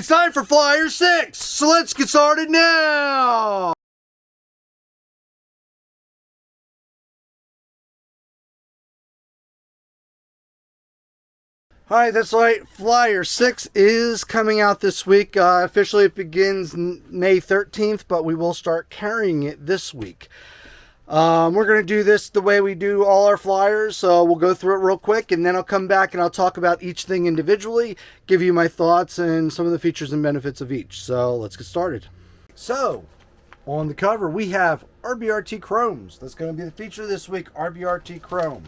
It's time for Flyer 6, so let's get started now! Alright, that's right, Flyer 6 is coming out this week. Officially it begins May 13th, but we will start carrying it this week. We're going to do this the way we do all our flyers, so we'll go through it real quick, and then I'll come back and I'll talk about each thing individually, give you my thoughts and some of the features and benefits of each. So let's get started. So, on the cover we have Rbrt Chromes. That's going to be the feature this week, Rbrt Chrome.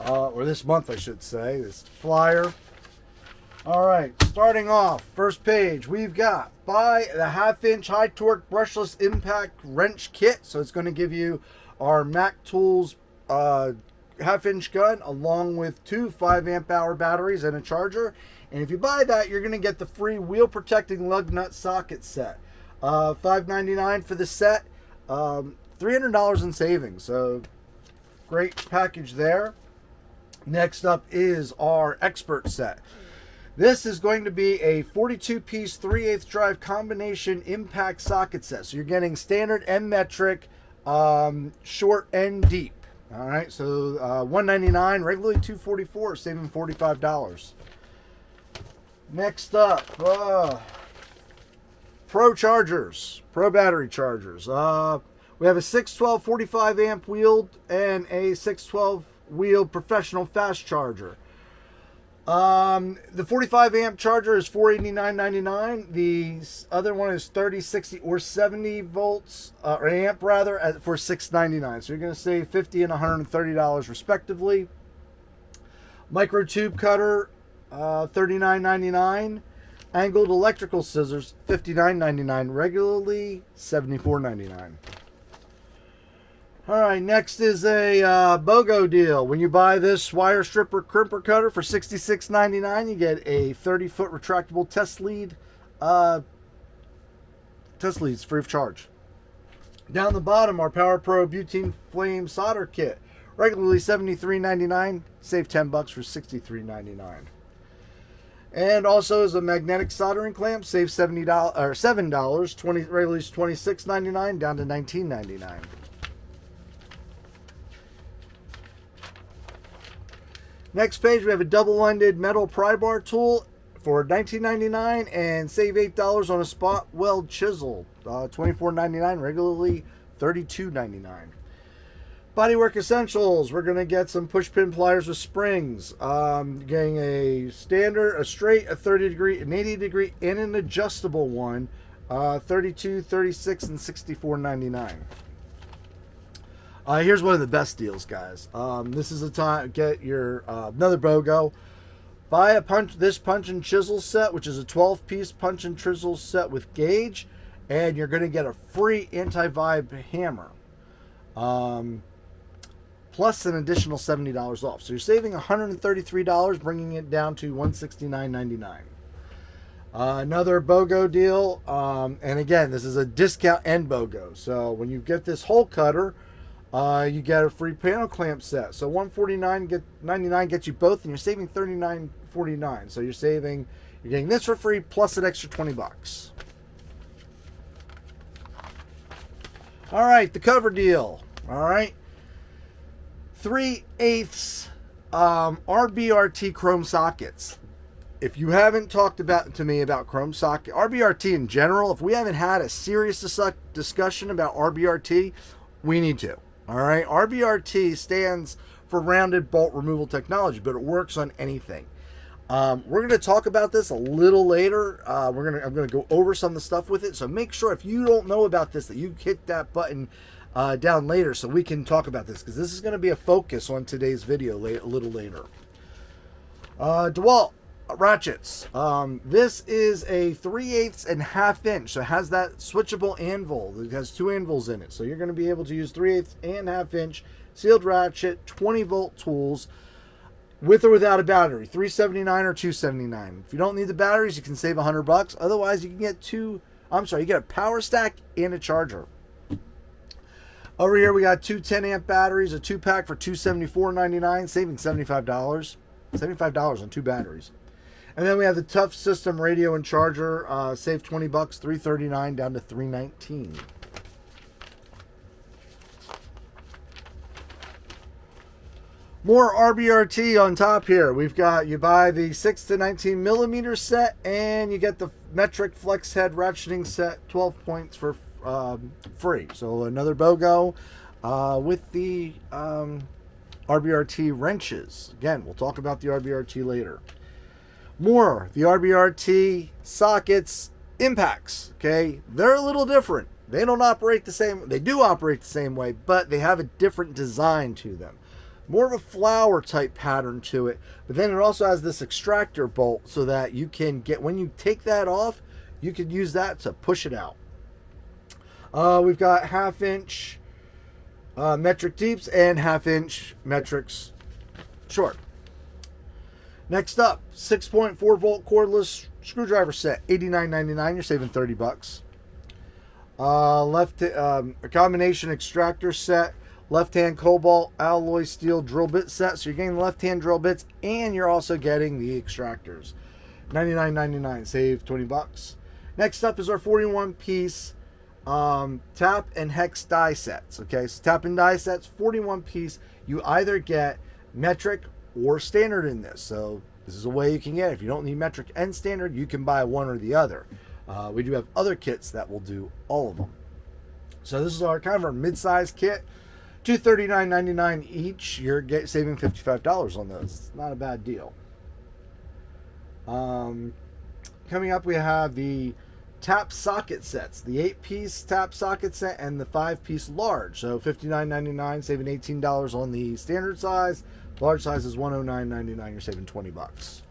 Or this month I should say, this flyer. Alright, starting off, first page, we've got buy the 1/2-inch high torque brushless impact wrench kit. So it's going to give you our Mac Tools 1/2-inch gun along with two 5-amp-hour batteries and a charger. And if you buy that, you're going to get the free wheel protecting lug nut socket set. $5.99 for the set, $300 in savings. So great package there. Next up is our Rbrt set. This is going to be a 42-piece 3/8 drive combination impact socket set. So you're getting standard and metric, short and deep. All right, so $199, regularly $244, saving $45. Next up, Pro chargers, Pro battery chargers. We have a 612 45 amp wheeled and a 612 wheeled professional fast charger. The 45 amp charger is $489.99. The other one is 30, 60, or 70 volts or amp rather for $699. So you're going to save $50 and $130 respectively. Micro tube cutter, $39.99. Angled electrical scissors, $59.99. Regularly $74.99. All right, next is a BOGO deal. When you buy this wire stripper crimper cutter for $66.99, you get a 30-foot retractable test lead. Test leads free of charge. Down the bottom, our Power Pro butane flame solder kit. Regularly $73.99, save $10 for $63.99. And also is a magnetic soldering clamp, save $7, regularly $26.99 down to $19.99. Next page, we have a double-ended metal pry-bar tool for $19.99 and save $8 on a spot weld chisel. $24.99, regularly $32.99. Bodywork essentials. We're going to get some push pin pliers with springs. Getting a standard, a straight, a 30 degree, an 80 degree, and an adjustable one. $32, $36, and $64.99. Here's one of the best deals, guys. This is the time get your another BOGO. Buy this punch and chisel set, which is a 12-piece punch and chisel set with gauge, and you're going to get a free Antivibe hammer, plus an additional $70 off. So you're saving $133, bringing it down to $169.99. Another BOGO deal, and again, this is a discount and BOGO. So when you get this hole cutter, you get a free panel clamp set. So $149.99 gets you both, and you're saving $39.49. So you're getting this for free plus an extra $20. All right, the cover deal. All right, 3/8 Rbrt chrome sockets. If you haven't talked to me about chrome socket, Rbrt in general, if we haven't had a serious discussion about Rbrt, we need to. All right, Rbrt stands for rounded bolt removal technology, but it works on anything. We're going to talk about this a little later. I'm going to go over some of the stuff with it. So make sure if you don't know about this that you hit that button down later so we can talk about this, because this is going to be a focus on today's video a little later. Dewalt ratchets. This is a 3/8 and 1/2 inch, so it has that switchable anvil. It has two anvils in it, so you're going to be able to use 3/8 and 1/2 inch sealed ratchet, 20-volt tools with or without a battery. $379 or $279. If you don't need the batteries, you can save $100. Otherwise, you can get you get a power stack and a charger. Over here we got two 10-amp batteries, a 2-pack for $274.99, saving $75. $75 on two batteries. And then we have the Tough System radio and charger. Save 20 bucks, $339 down to $319. More Rbrt on top here. We've got, you buy the 6 to 19 millimeter set, and you get the metric flex head ratcheting set, 12 points for free. So another BOGO with the Rbrt wrenches. Again, we'll talk about the Rbrt later. More, the Rbrt sockets impacts. Okay, they're a little different. They don't operate the same. They do operate the same way, but they have a different design to them. More of a flower type pattern to it, but then it also has this extractor bolt so that you can get, when you take that off, you could use that to push it out. We've got 1/2 inch metric deeps and 1/2 inch metrics short. Next up, 6.4 volt cordless screwdriver set, $89.99. You're saving 30 bucks. A combination extractor set, left-hand cobalt alloy steel drill bit set. So you're getting the left-hand drill bits, and you're also getting the extractors. $99.99. Save 20 bucks. Next up is our 41-piece tap and hex die sets. Okay, so tap and die sets, 41 piece. You either get metric or standard in this. So this is a way you can get it. If you don't need metric and standard, you can buy one or the other. We do have other kits that will do all of them. So this is our kind of our mid-size kit. $239.99 each. You're saving $55 on those. It's not a bad deal. Coming up, we have the tap socket sets, the 8-piece tap socket set and the 5-piece large. So $59.99, saving $18 on the standard size. Large size is $109.99. You're saving 20 bucks.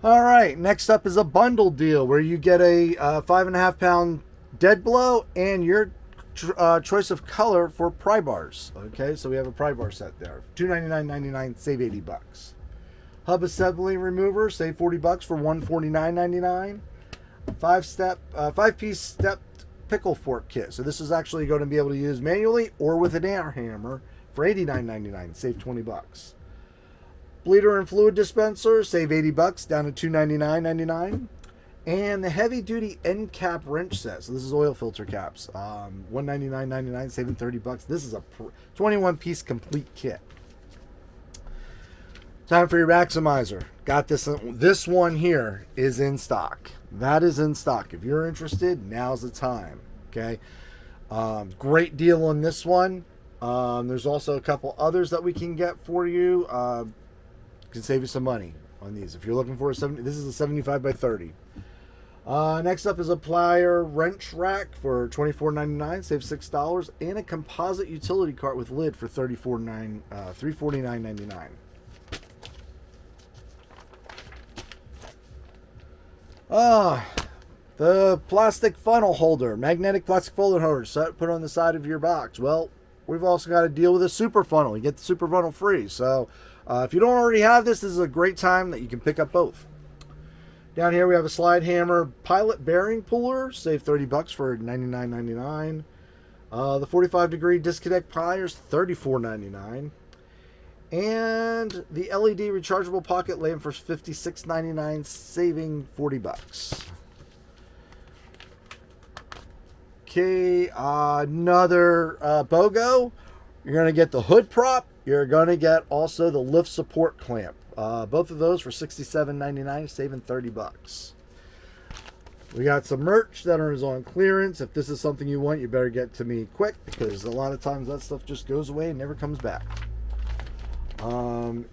All right, next up is a bundle deal where you get a 5.5 pound dead blow and your choice of color for pry bars. Okay, so we have a pry bar set there. $299.99, save 80 bucks. Hub assembly remover, save 40 bucks for $149.99. 5-piece stepped pickle fork kit. So this is actually going to be able to use manually or with an air hammer for $89.99, save 20 bucks. Bleeder and fluid dispenser, save 80 bucks down to $299.99. And the heavy duty end cap wrench set. So this is oil filter caps. $199.99, saving 30 bucks. This is a 21 piece complete kit. Time for your maximizer. Got this. This one here is in stock. That is in stock. If you're interested, now's the time. Okay. Great deal on this one. There's also a couple others that we can get for you. Can save you some money on these. If you're looking for a 70, this is a 75 by 30. Next up is a plier wrench rack for $24.99, save $6, and a composite utility cart with lid for $349.99. The plastic funnel holder, magnetic plastic funnel holder, put on the side of your box. Well, we've also got to deal with a super funnel. You get the super funnel free. So if you don't already have this, this is a great time that you can pick up both. Down here we have a slide hammer pilot bearing puller, save 30 bucks for $99.99. The 45-degree disconnect pliers, $34.99. And the LED rechargeable pocket lamp for $56.99, saving 40 bucks. Okay, another BOGO. You're going to get the hood prop. You're going to get also the lift support clamp. Both of those for $67.99, saving 30 bucks. We got some merch that is on clearance. If this is something you want, you better get to me quick, because a lot of times that stuff just goes away and never comes back.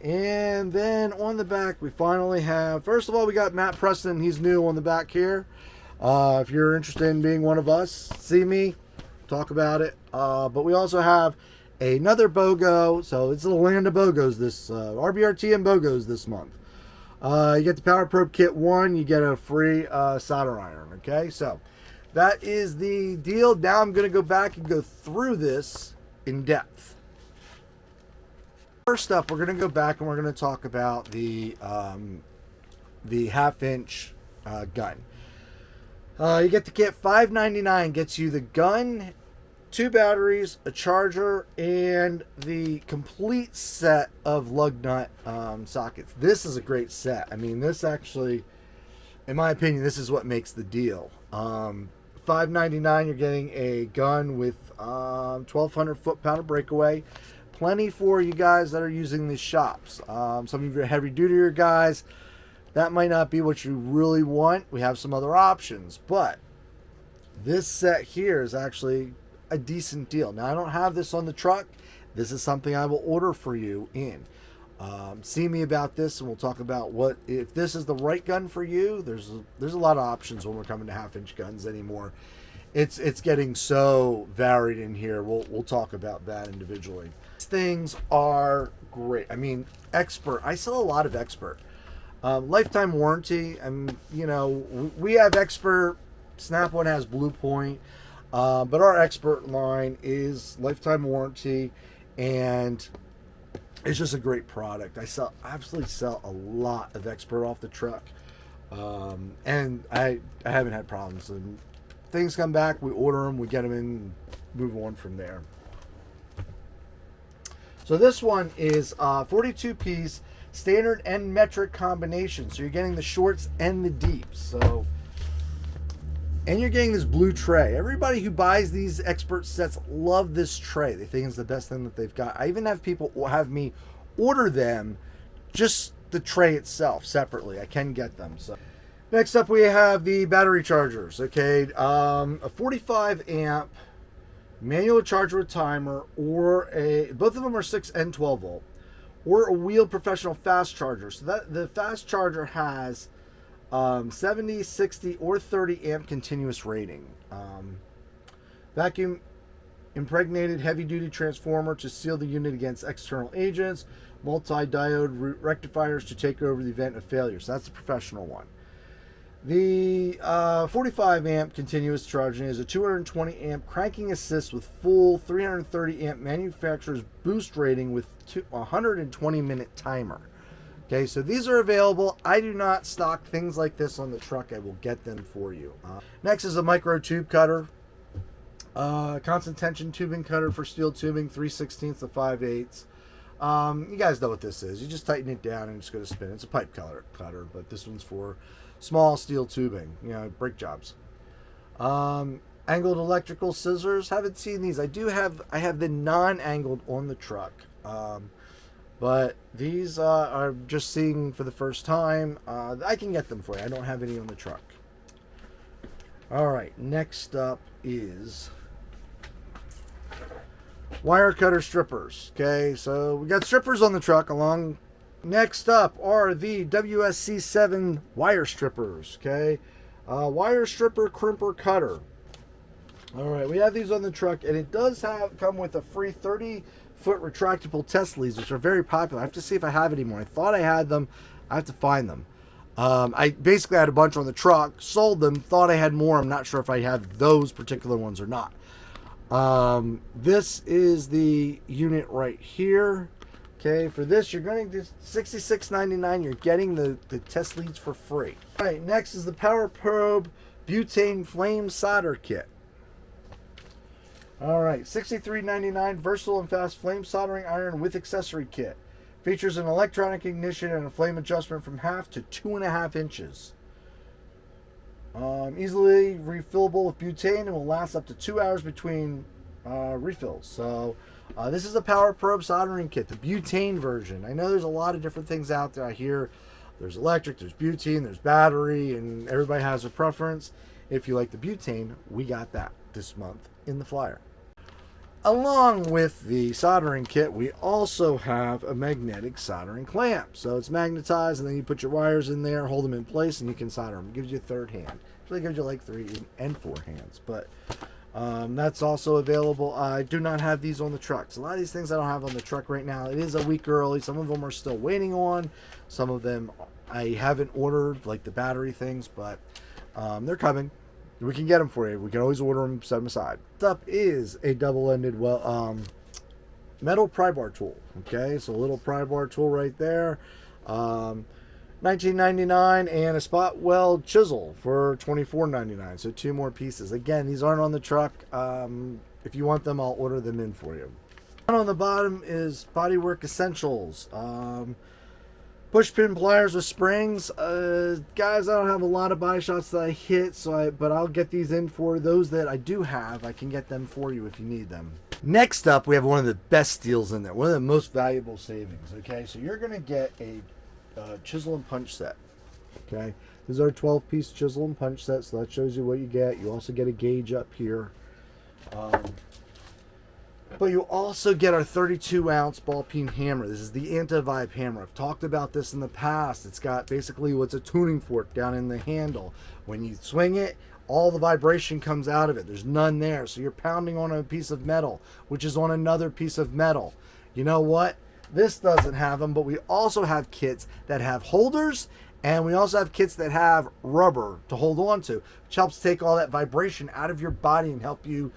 And then on the back, we finally have, first of all, we got Matt Preston. He's new on the back here. If you're interested in being one of us, see me, talk about it. But we also have another BOGO. So it's the land of BOGOs this, Rbrt and BOGOs this month. You get the Power Probe Kit 1, you get a free solder iron. Okay, so that is the deal. Now I'm going to go back and go through this in depth. First up, we're going to go back and we're going to talk about the half-inch gun. You get the kit $5.99, gets you the gun 2 batteries, a charger, and the complete set of lug nut sockets. This is a great set. I mean, this actually, in my opinion, this is what makes the deal. $5.99, you're getting a gun with 1,200 foot-pound of breakaway. Plenty for you guys that are using these shops. Some of your heavy-duty guys, that might not be what you really want. We have some other options, but this set here is actually a decent deal. Now, I don't have this on the truck. This is something I will order for you in. See me about this, and we'll talk about what if this is the right gun for you. There's a lot of options when we're coming to half-inch guns anymore. It's getting so varied in here. We'll talk about that individually. These things are great. I mean, Expert. I sell a lot of Expert. Lifetime warranty. And you know, we have Expert. Snap One has Blue Point. But our Expert line is lifetime warranty, and it's just a great product. I absolutely sell a lot of Expert off the truck, and I haven't had problems. And things come back, we order them, we get them in, move on from there. So this one is 42 piece standard and metric combination. So you're getting the shorts and the deeps. So. And you're getting this blue tray. Everybody who buys these Expert sets love this tray. They think it's the best thing that they've got. I even have people have me order them, just the tray itself separately. I can get them. So next up we have the battery chargers. Okay, a 45 amp manual charger with timer, or both of them are 6 and 12 volt, or a wheeled professional fast charger. So that the fast charger has 70, 60, or 30 amp continuous rating. Vacuum impregnated heavy duty transformer to seal the unit against external agents. Multi-diode rectifiers to take over the event of failure. So that's the professional one. The 45 amp continuous charging is a 220 amp cranking assist with full 330 amp manufacturer's boost rating with 120 minute timer. Okay, so these are available. I do not stock things like this on the truck. I will get them for you. Next is a micro tube cutter. Constant tension tubing cutter for steel tubing, 3/16 to 5/8. You guys know what this is. You just tighten it down and it's going to spin. It's a pipe cutter, but this one's for small steel tubing, you know, brake jobs. Angled electrical scissors. Haven't seen these. I have the non-angled on the truck. But these are just seeing for the first time. I can get them for you. I don't have any on the truck. All right, next up is wire cutter strippers. Okay, so we got strippers on the truck along. Next up are the WSC7 wire strippers. Okay, wire stripper crimper cutter. All right, we have these on the truck, and it does come with a free 30-foot retractable test leads, which are very popular. I have to see if I have any more. I thought I had them. I have to find them. I basically had a bunch on the truck, sold them, thought I had more. I'm not sure if I have those particular ones or not. This is the unit right here. Okay, for this, you're going to do $66.99. You're getting the test leads for free. All right, next is the Power Probe Butane Flame Solder Kit. All right, $63.99, versatile and fast flame soldering iron with accessory kit. Features an electronic ignition and a flame adjustment from 1/2 to 2.5 inches. Easily refillable with butane and will last up to 2 hours between refills. So this is a Power Probe soldering kit, the butane version. I know there's a lot of different things out there. I hear there's electric, there's butane, there's battery, and everybody has a preference. If you like the butane, we got that this month in the flyer. Along with the soldering kit, we also have a magnetic soldering clamp. So it's magnetized, and then you put your wires in there, hold them in place, and you can solder them. It gives you a third hand. Actually, it gives you like 3 and 4 hands. But that's also available. I do not have these on the truck. So a lot of these things I don't have on the truck right now. It is a week early. Some of them are still waiting on. Some of them I haven't ordered, like the battery things, but they're coming. We can get them for you. We can always order them, set them aside. Next up is a double-ended metal pry bar tool. Okay, so a little pry bar tool right there. $19.99, and a spot weld chisel for $24.99. So 2 more pieces. Again, these aren't on the truck. if you want them, I'll order them in for you. On the bottom is Bodywork Essentials. Push pin pliers with springs. Guys, I don't have a lot of body shots that I hit, but I'll get these in for those that I do have. I can get them for you if you need them. Next up, we have one of the best deals in there, one of the most valuable savings. Okay, so you're going to get a chisel and punch set. Okay, these are 12-piece chisel and punch sets, so that shows you what you get. You also get a gauge up here. But you also get our 32-ounce ball peen hammer. This is the Antivibe hammer. I've talked about this in the past. It's got basically what's a tuning fork down in the handle. When you swing it, all the vibration comes out of it. There's none there. So you're pounding on a piece of metal, which is on another piece of metal. You know what? This doesn't have them, but we also have kits that have holders, and we also have kits that have rubber to hold on to, which helps take all that vibration out of your body and help you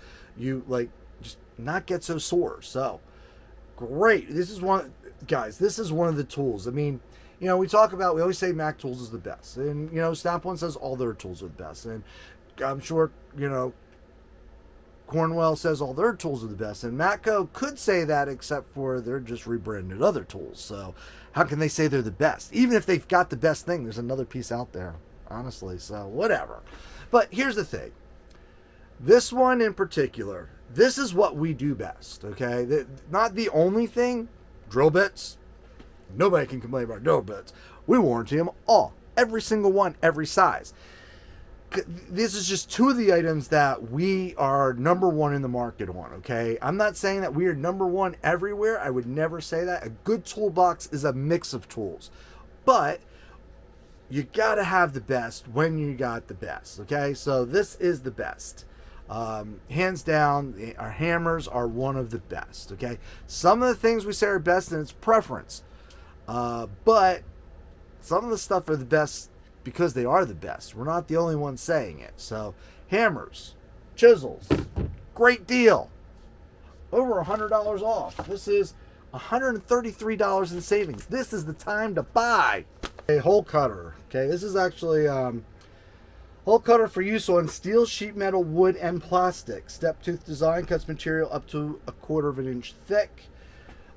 like just not get so sore. So great. This is one, guys, this is one of the tools. I mean, you know, we always say Mac Tools is the best, and you know, Snap One says all their tools are the best, and I'm sure, you know, Cornwell says all their tools are the best, and Matco could say that, except for they're just rebranded other tools. So how can they say they're the best? Even if they've got the best thing, there's another piece out there, honestly. So whatever. But here's the thing. This one in particular, this is what we do best, okay? Not the only thing. Drill bits. Nobody can complain about drill bits. We warranty them all. Every single one, every size. This is just two of the items that we are number one in the market on, okay? I'm not saying that we are number one everywhere. I would never say that. A good toolbox is a mix of tools. But you got to have the best when you got the best, okay? So this is the best. Hands down, our hammers are one of the best, okay? Some of the things we say are best, and it's preference. But some of the stuff are the best because they are the best. We're not the only ones saying it. So hammers, chisels, great deal. Over $100 off. This is $133 in savings. This is the time to buy. A hole cutter. Okay, this is actually hole cutter for use on steel, sheet metal, wood, and plastic. Step tooth design, cuts material up to 1/4 inch thick,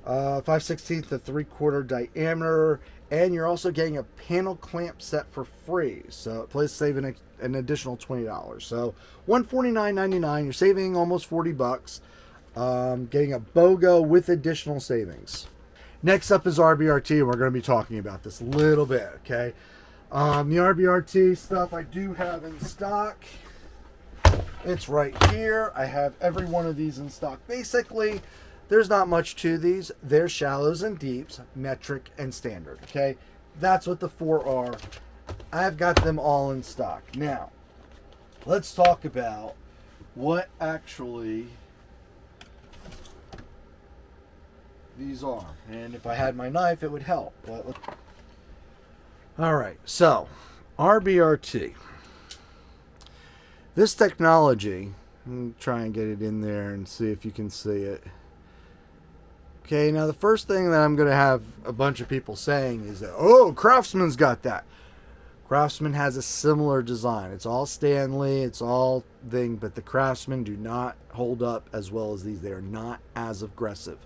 5/16 to 3/4 diameter, and you're also getting a panel clamp set for free. So please save an additional $20. So $149.99. You're saving almost $40. Getting a BOGO with additional savings. Next up is Rbrt. We're going to be talking about this a little bit, okay? The Rbrt stuff I do have in stock. It's right here. I have every one of these in stock. Basically, there's not much to these. They're shallows and deeps, metric and standard, okay? That's what the four are. I've got them all in stock. Now, let's talk about what actually these are. And if I had my knife, it would help. All right, so Rbrt. This technology, let me try and get it in there and see if you can see it. Okay, now the first thing that I'm going to have a bunch of people saying is that, oh, Craftsman's got that. Craftsman has a similar design. It's all Stanley, it's all thing, but the Craftsman do not hold up as well as these. They are not as aggressive.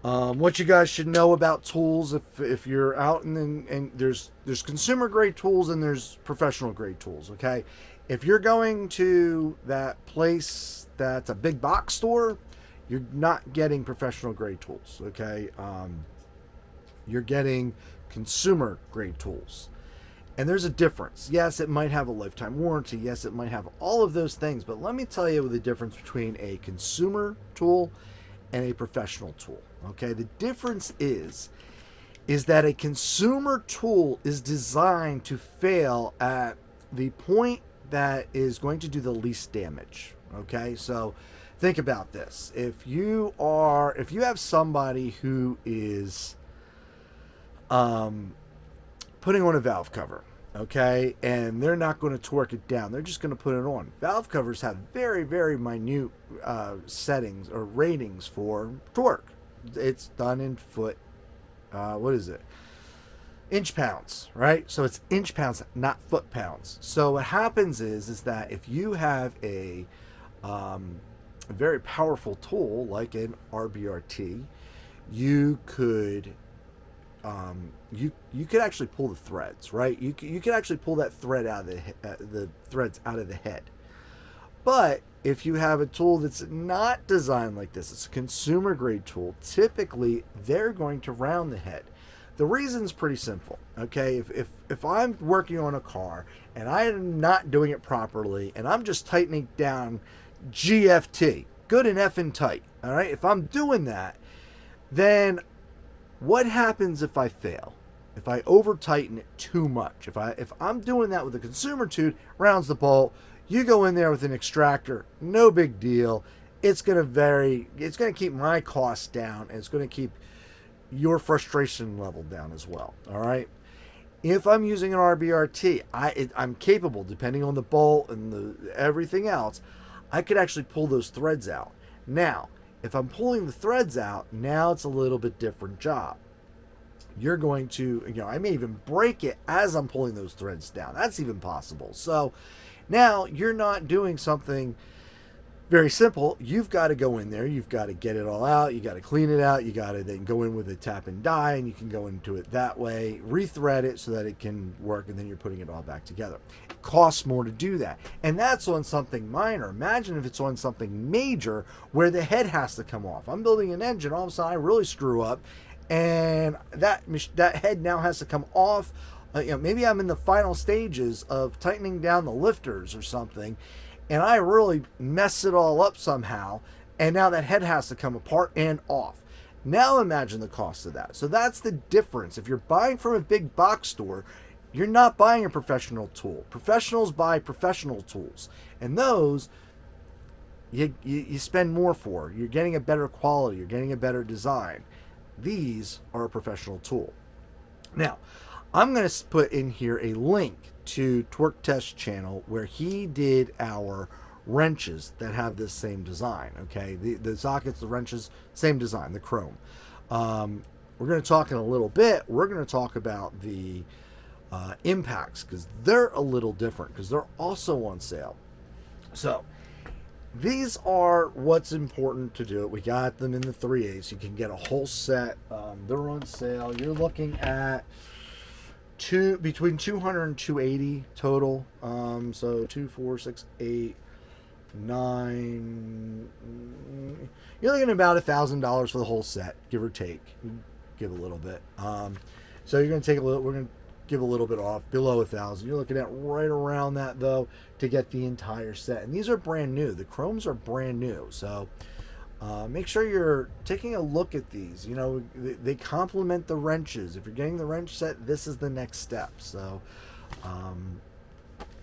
What you guys should know about tools, if you're out and there's consumer grade tools and there's professional grade tools, okay? If you're going to that place that's a big box store, you're not getting professional grade tools, okay? You're getting consumer grade tools. And there's a difference. Yes, it might have a lifetime warranty. Yes, it might have all of those things. But let me tell you the difference between a consumer tool and a professional tool, okay? The difference is that a consumer tool is designed to fail at the point that is going to do the least damage, okay? So think about this. If you have somebody who is putting on a valve cover, okay, and they're not going to torque it down, they're just going to put it on. Valve covers have very, very minute settings or ratings for torque. It's done in foot, inch pounds, right? So it's inch pounds, not foot pounds. So what happens is that if you have a a very powerful tool like an Rbrt, you could you could actually pull the threads, right? You could actually pull that thread out of the threads out of the head. But if you have a tool that's not designed like this, it's a consumer grade tool, typically they're going to round the head. The reason's pretty simple, okay? If I'm working on a car and I'm not doing it properly and I'm just tightening down GFT, good and effing tight, all right? If I'm doing that, then what happens if I fail? If I over tighten it too much? If I'm doing that with a consumer tool, rounds the bolt, you go in there with an extractor, no big deal. It's going to keep my costs down, and it's going to keep your frustration level down as well. All right. If I'm using an Rbrt, I'm capable, depending on the bolt and everything else, I could actually pull those threads out. Now, if I'm pulling the threads out, now it's a little bit different job. You're going to, I may even break it as I'm pulling those threads down. That's even possible. So now you're not doing something very simple. You've got to go in there. You've got to get it all out. You got to clean it out. You got to then go in with a tap and die, and you can go into it that way, rethread it so that it can work, and then you're putting it all back together. It costs more to do that. And that's on something minor. Imagine if it's on something major where the head has to come off. I'm building an engine. All of a sudden, I really screw up, and that head now has to come off. Maybe I'm in the final stages of tightening down the lifters or something, and I really mess it all up somehow, and now that head has to come apart and off. Now imagine the cost of that. So that's the difference. If you're buying from a big box store, you're not buying a professional tool. Professionals buy professional tools, and those you spend more for. You're getting a better quality. You're getting a better design. These are a professional tool. Now, I'm going to put in here a link to Torque Test channel where he did our wrenches that have this same design. Okay, the sockets, the wrenches, same design, the chrome. We're going to talk in a little bit. We're going to talk about the impacts, because they're a little different, because they're also on sale. So these are what's important to do. We got them in the 3/8. You can get a whole set. They're on sale. You're looking at between 200 and 280 total. So 2, 4, 6, 8, 9. You're looking at about $1,000 for the whole set, give or take. Give a little bit. So you're going to take a little. We're going to give a little bit off, below 1,000. You're looking at right around that though to get the entire set. And these are brand new. The chromes are brand new. So make sure you're taking a look at these. They complement the wrenches. If you're getting the wrench set, this is the next step. So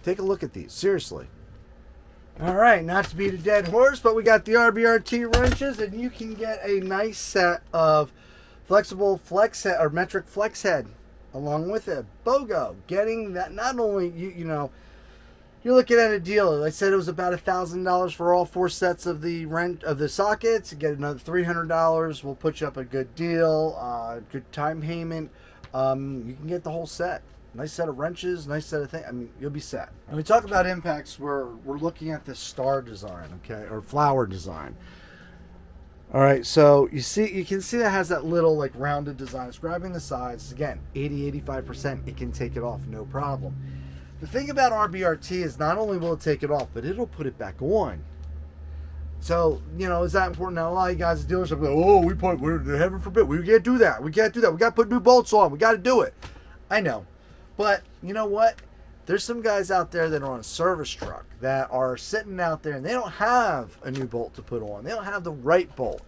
take a look at these, seriously. All right, not to beat a dead horse, but we got the Rbrt wrenches, and you can get a nice set of flexible flex head or metric flex head along with it. BOGO, getting that. Not only you're looking at a deal. I said it was about $1,000 for all 4 sets of the sockets. You get another $300. We'll put you up a good deal, good time payment. You can get the whole set. Nice set of wrenches, nice set of things. You'll be set. When we talk about impacts, we're looking at the star design, okay, or flower design. All right, so you can see that has that little like rounded design. It's grabbing the sides. Again, 80-85%. It can take it off, no problem. The thing about Rbrt is not only will it take it off, but it'll put it back on. So, is that important? Now, a lot of you guys at dealerships are like, we're heaven forbid, we can't do that. We can't do that. We got to put new bolts on. We got to do it. I know. But you know what? There's some guys out there that are on a service truck that are sitting out there and they don't have a new bolt to put on. They don't have the right bolt.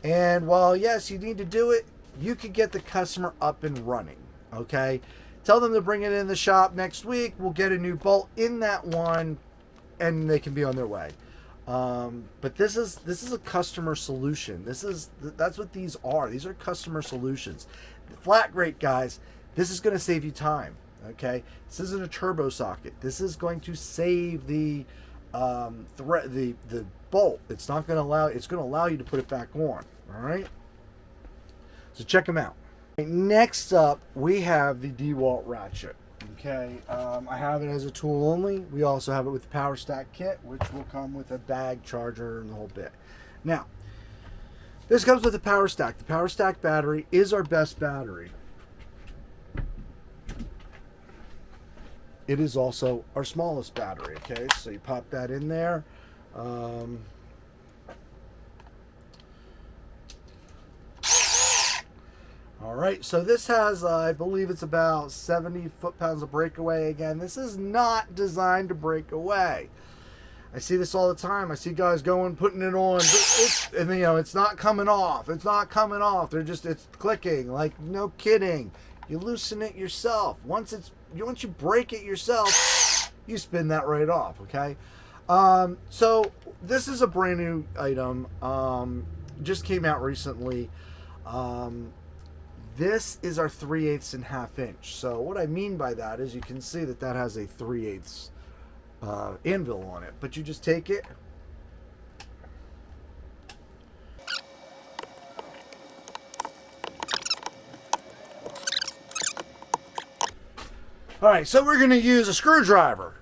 And while, yes, you need to do it, you can get the customer up and running. Okay? Tell them to bring it in the shop next week. We'll get a new bolt in that one and they can be on their way. But this is a customer solution. That's what these are. These are customer solutions. Flat grate, guys. This is going to save you time, okay? This isn't a turbo socket. This is going to save the bolt. It's not going to allow. It's going to allow you to put it back on. All right. So check them out. Next up, we have the Dewalt ratchet. Okay, I have it as a tool only. We also have it with the Power Stack kit, which will come with a bag, charger, and the whole bit. Now, this comes with the Power Stack. The Power Stack battery is our best battery. It is also our smallest battery, okay? So you pop that in there. All right, so this has, I believe it's about 70 foot-pounds of breakaway. Again, this is not designed to break away. I see this all the time. I see guys going, putting it on, and you know, it's not coming off. It's not coming off. It's clicking. Like, no kidding. You loosen it yourself. Once you break it yourself, you spin that right off, okay? So this is a brand new item. Just came out recently. This is our 3/8 and 1/2 inch. So what I mean by that is you can see that has a 3/8 anvil on it. But you just take it. All right, so we're going to use a screwdriver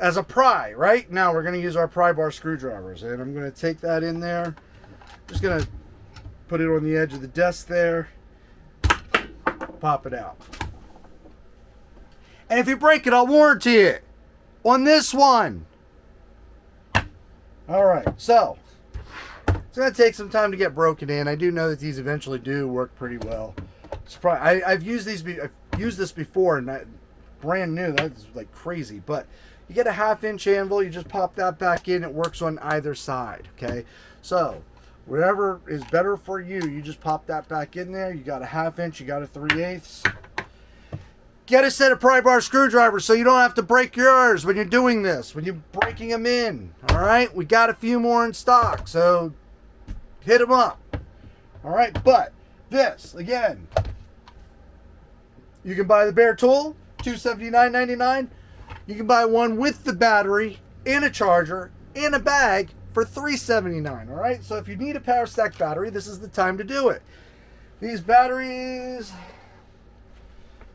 as a pry, right? Now we're going to use our pry bar screwdrivers. And I'm going to take that in there. Just going to put it on the edge of the desk there. Pop it out. And if you break it, I'll warranty it on this one. All right, so it's going to take some time to get broken in. I do know that these eventually do work pretty well. I've used this before, and brand new. That's like crazy. But you get a 1/2 inch anvil. You just pop that back in. It works on either side. Okay, so whatever is better for you, you just pop that back in there. You got a 1/2 inch, you got a 3/8. Get a set of pry bar screwdrivers so you don't have to break yours when you're doing this, when you're breaking them in. All right, we got a few more in stock, so hit them up. All right, but this, again, you can buy the bare tool, $279.99. You can buy one with the battery and a charger and a bag for $379. All right, so if you need a Power Stack battery, this is the time to do it. These batteries,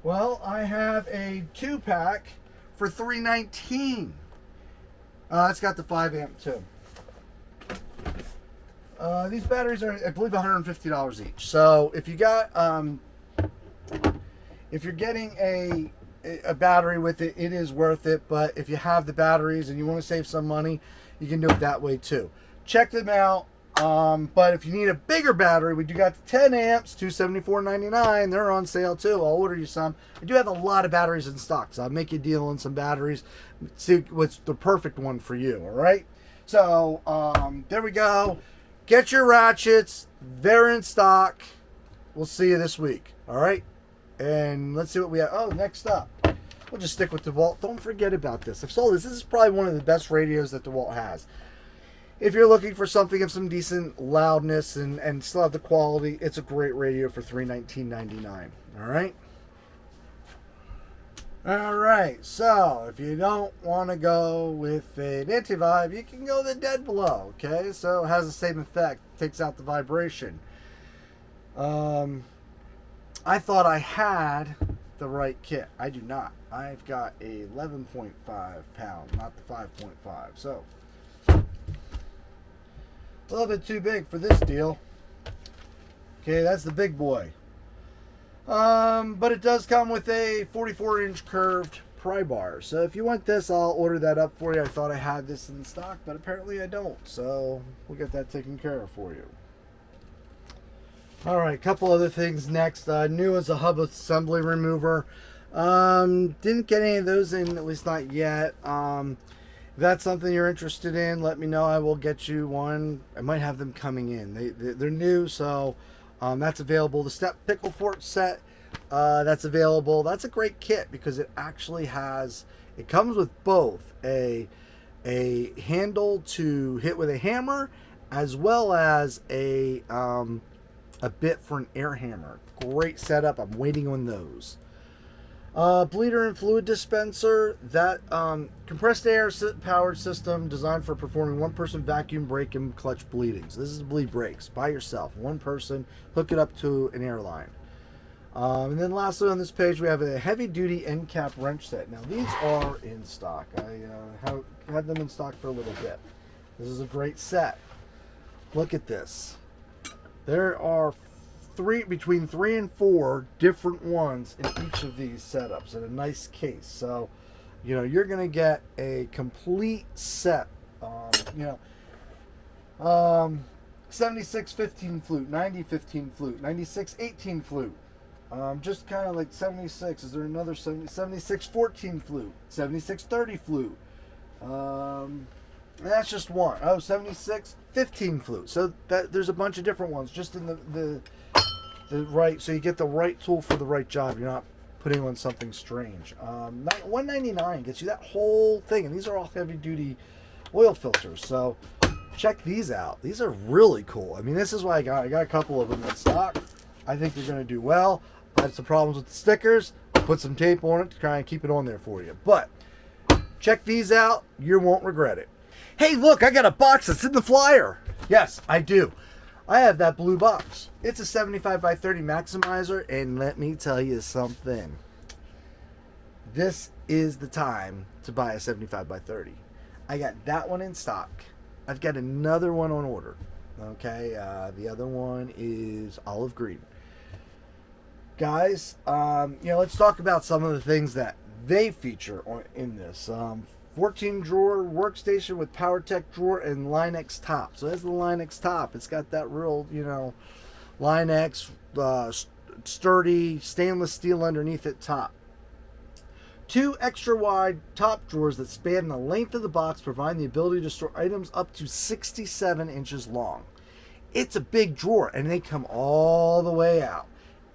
well, I have a 2-pack for $319. It's got the 5 amp too. These batteries are, I believe, $150 each. So if you got, if you're getting a battery with it, it is worth it. But if you have the batteries and you want to save some money, you can do it that way too. Check them out. But if you need a bigger battery, we do got the 10 amps, $274.99. They're on sale too. I'll order you some. I do have a lot of batteries in stock, so I'll make you a deal on some batteries. See what's the perfect one for you. All right. So there we go. Get your ratchets. They're in stock. We'll see you this week. All right. And let's see what we have. Oh, next up, we'll just stick with Dewalt. Don't forget about this. I've sold this. This is probably one of the best radios that Dewalt has. If you're looking for something of some decent loudness and still have the quality, it's a great radio for $319.99. All right? All right. So, if you don't want to go with an Antivibe, you can go the dead below. Okay? So, it has the same effect. Takes out the vibration. I thought I had the right kit. I do not. I've got a 11.5 pound, not the 5.5. So, a little bit too big for this deal. Okay, that's the big boy. But it does come with a 44-inch curved pry bar. So if you want this, I'll order that up for you. I thought I had this in stock, but apparently I don't. So we'll get that taken care of for you. All right, a couple other things next. New is a hub assembly remover. Didn't get any of those in, at least not yet. If that's something you're interested in, let me know. I will get you one. I might have them coming in. They're new, so that's available. The Step Pickel Fort set, that's available. That's a great kit because it actually has, it comes with both a handle to hit with a hammer as well as a bit for an air hammer. Great setup. I'm waiting on those. Bleeder and fluid dispenser, that compressed air powered system designed for performing one-person vacuum brake and clutch bleeding. So this is bleed brakes by yourself, one person, hook it up to an airline. And then lastly on this page, we have a heavy-duty end cap wrench set. Now, these are in stock. I have had them in stock for a little bit. This is a great set. Look at this. There are between 3 and 4 different ones in each of these setups in a nice case. So, you know, you're going to get a complete set. 76 15 flute, 90 15 flute, 96 18 flute. Just kind of like 76. Is there another 76 14 flute, 76 30 flute? And that's just one. Oh, 76 15 flute. So that there's a bunch of different ones just in the right. So you get the right tool for the right job. You're not putting on something strange. $199 gets you that whole thing, and these are all heavy duty oil filters. So check these out. These are really cool. I mean, this is why I got a couple of them in stock. I think they're going to do well. I had some problems with the stickers. I'll put some tape on it to try and keep it on there for you. But check these out. You won't regret it. Hey, look, I got a box that's in the flyer. Yes, I do. I have that blue box. It's a 75 by 30 maximizer, and let me tell you something. This is the time to buy a 75 by 30. I got that one in stock. I've got another one on order. Okay, the other one is olive green. Guys, let's talk about some of the things that they feature in this. 14 drawer workstation with PowerTech drawer and Line-X top. So there's the Line-X top. It's got that real, Line-X sturdy stainless steel underneath it top. 2 extra wide top drawers that span the length of the box, providing the ability to store items up to 67 inches long. It's a big drawer, and they come all the way out.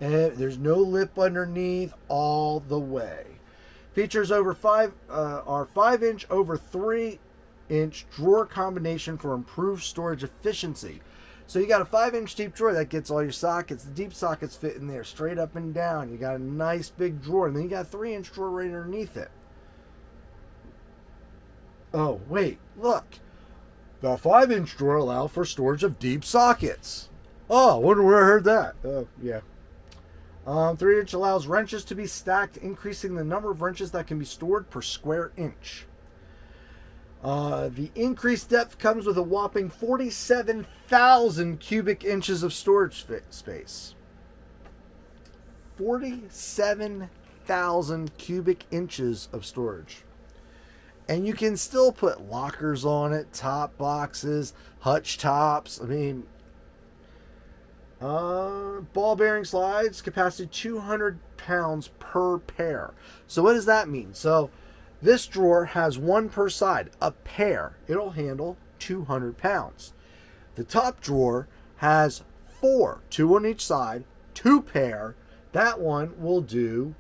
And there's no lip underneath, all the way. Features are 5-inch over 3-inch drawer combination for improved storage efficiency. So you got a 5-inch deep drawer that gets all your sockets. The deep sockets fit in there straight up and down. You got a nice big drawer, and then you got a 3-inch drawer right underneath it. Oh, wait, look. The 5-inch drawer allows for storage of deep sockets. Oh, I wonder where I heard that. Oh, yeah. 3-inch allows wrenches to be stacked, increasing the number of wrenches that can be stored per square inch. The increased depth comes with a whopping 47,000 cubic inches of storage space. 47,000 cubic inches of storage. And you can still put lockers on it, top boxes, hutch tops. I mean, ball bearing slides, capacity 200 pounds per pair. So what does that mean? So this drawer has one per side, a pair. It'll handle 200 pounds. The top drawer has 4, 2 on each side, 2 pair. That one will do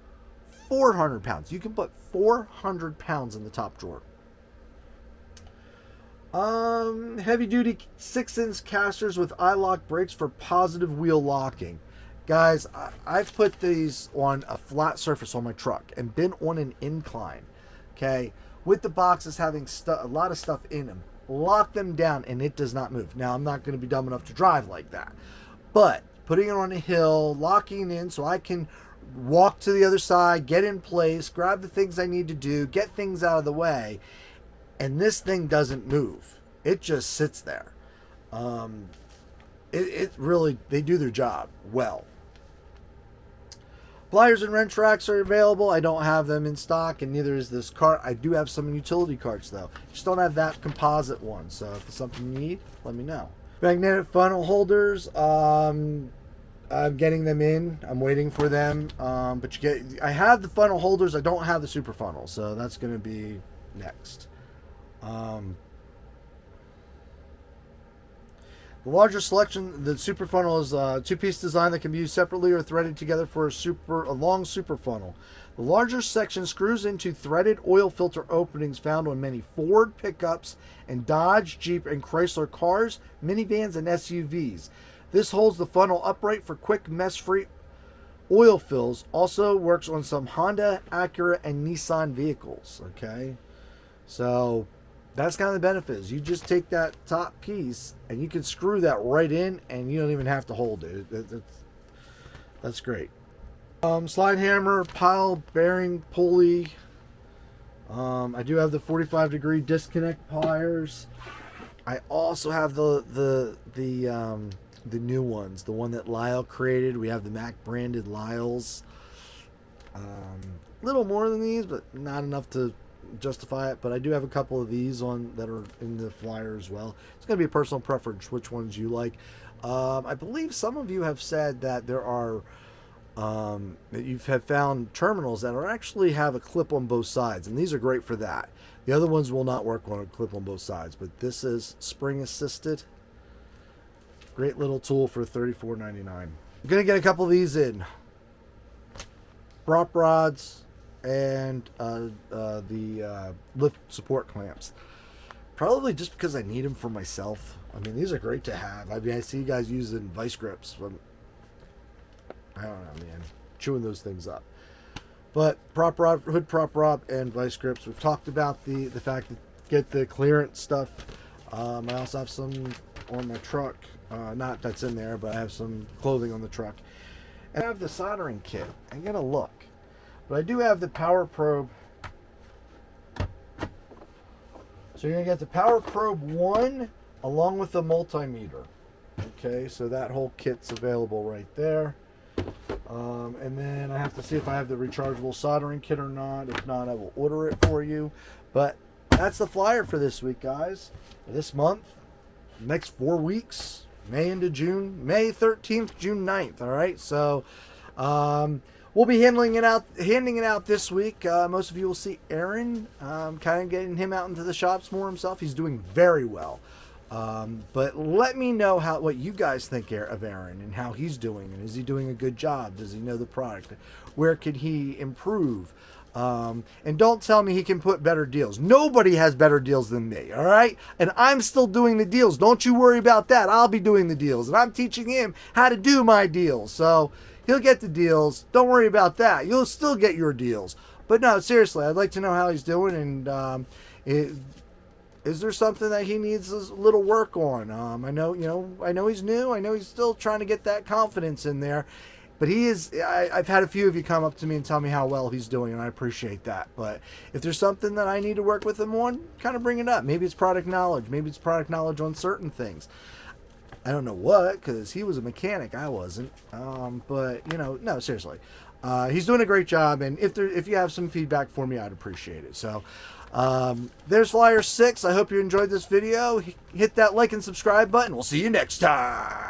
400 pounds. You can put 400 pounds in the top drawer. Heavy duty 6-inch casters with eye-lock brakes for positive wheel locking. Guys, I've put these on a flat surface on my truck and been on an incline. Okay, with the boxes having a lot of stuff in them, lock them down and it does not move. Now, I'm not going to be dumb enough to drive like that, but putting it on a hill, locking it in so I can walk to the other side, get in place, grab the things I need to do, get things out of the way, and this thing doesn't move. It just sits there. It really, they do their job well. Pliers and wrench racks are available. I don't have them in stock, and neither is this cart. I do have some utility carts, though. Just don't have that composite one. So if it's something you need, let me know. Magnetic funnel holders. I'm getting them in. I'm waiting for them. But I have the funnel holders. I don't have the super funnel, so that's going to be next. The larger selection, the super funnel is a 2-piece design that can be used separately or threaded together for a long super funnel. The larger section screws into threaded oil filter openings found on many Ford pickups and Dodge, Jeep, and Chrysler cars, minivans, and SUVs. This holds the funnel upright for quick, mess-free oil fills. Also works on some Honda, Acura, and Nissan vehicles. Okay, so that's kind of the benefit. Is you just take that top piece and you can screw that right in, and you don't even have to hold it. That's great. Slide hammer, pile, bearing, pulley. I do have the 45-degree disconnect pliers. I also have the new ones, the one that Lyle created. We have the Mac branded Lyles. Little more than these, but not enough to justify it. But I do have a couple of these on that are in the flyer as well. It's going to be a personal preference which ones you like. I believe some of you have said that there are that you have found terminals that are actually have a clip on both sides, and these are great for that. The other ones will not work on a clip on both sides, but this is spring assisted. Great little tool for $34.99. I'm gonna get a couple of these in. Prop rods and the lift support clamps. Probably just because I need them for myself. I mean, these are great to have. I mean, I see you guys using vice grips. I don't know, man. Chewing those things up. But prop rod, hood prop rod, and vice grips. We've talked about the fact that get the clearance stuff. I also have some on my truck. Not that's in there, but I have some clothing on the truck. And I have the soldering kit. I'm gonna look, but I do have the power probe. So you're gonna get the power probe 1 along with the multimeter. Okay, so that whole kit's available right there. And then I have to see if I have the rechargeable soldering kit or not. If not, I will order it for you. But that's the flyer for this week, guys. This month, next 4 weeks, May into June, May 13th, June 9th. All right, so we'll be handing it out this week. Most of you will see Aaron, kind of getting him out into the shops more himself. He's doing very well. But let me know what you guys think of Aaron and how he's doing, and is he doing a good job? Does he know the product? Where could he improve? And don't tell me he can put better deals. Nobody has better deals than me, all right? And I'm still doing the deals. Don't you worry about that. I'll be doing the deals, and I'm teaching him how to do my deals. So he'll get the deals. Don't worry about that. You'll still get your deals. But no, seriously, I'd like to know how he's doing, and is there something that he needs a little work on? I know he's new. I know he's still trying to get that confidence in there, but he is. I've had a few of you come up to me and tell me how well he's doing, and I appreciate that. But if there's something that I need to work with him on, kind of bring it up. Maybe it's product knowledge. Maybe it's product knowledge on certain things. I don't know what, because he was a mechanic. I wasn't. But no, seriously. He's doing a great job, and if you have some feedback for me, I'd appreciate it. So there's Flyer 6. I hope you enjoyed this video. Hit that like and subscribe button. We'll see you next time.